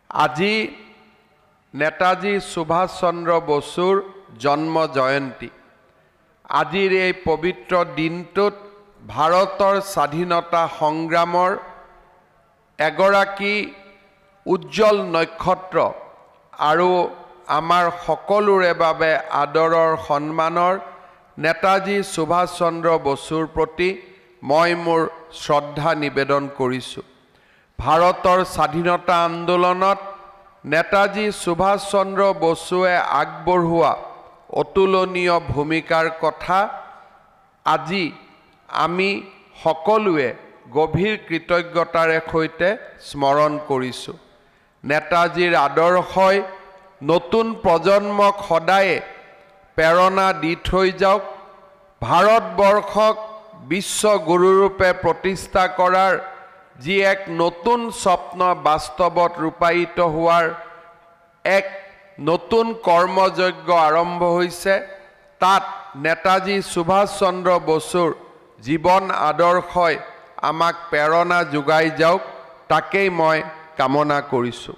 আজি নেতাজী সুভাষ চন্দ্ৰ বসুৰ জন্ম জয়ন্তী। আজিৰ এই পবিত্ৰ দিনটোত ভাৰতৰ স্বাধীনতা সংগ্ৰামৰ এগৰাকী উজ্জ্বল নক্ষত্ৰ আৰু আমাৰ সকলোৰে বাবে আদৰৰ সন্মানৰ নেতাজী সুভাষ চন্দ্ৰ বসুৰ প্ৰতি মই মোৰ শ্ৰদ্ধা নিবেদন কৰিছোঁ। ভাৰতৰ স্বাধীনতা আন্দোলনত নেতাজী সুভাষ চন্দ্ৰ বসুৱে আগবঢ়োৱা অতুলনীয় ভূমিকাৰ কথা আজি আমি সকলোৱে গভীৰ কৃতজ্ঞতাৰে সৈতে স্মৰণ কৰিছোঁ। নেতাজীৰ আদৰ্শই নতুন প্ৰজন্মক সদায়ে প্ৰেৰণা দি থৈ যাওক। ভাৰতবৰ্ষক বিশ্বগুৰুৰূপে প্ৰতিষ্ঠা কৰাৰ যি এক নতুন স্বপ্ন বাস্তৱত ৰূপায়িত হোৱাৰ এক নতুন কৰ্মযজ্ঞ আৰম্ভ হৈছে, তাত নেতাজী সুভাষ চন্দ্ৰ বসুৰ জীৱন আদৰ্শই আমাক প্ৰেৰণা যোগাই যাওক, তাকেই মই কামনা কৰিছোঁ।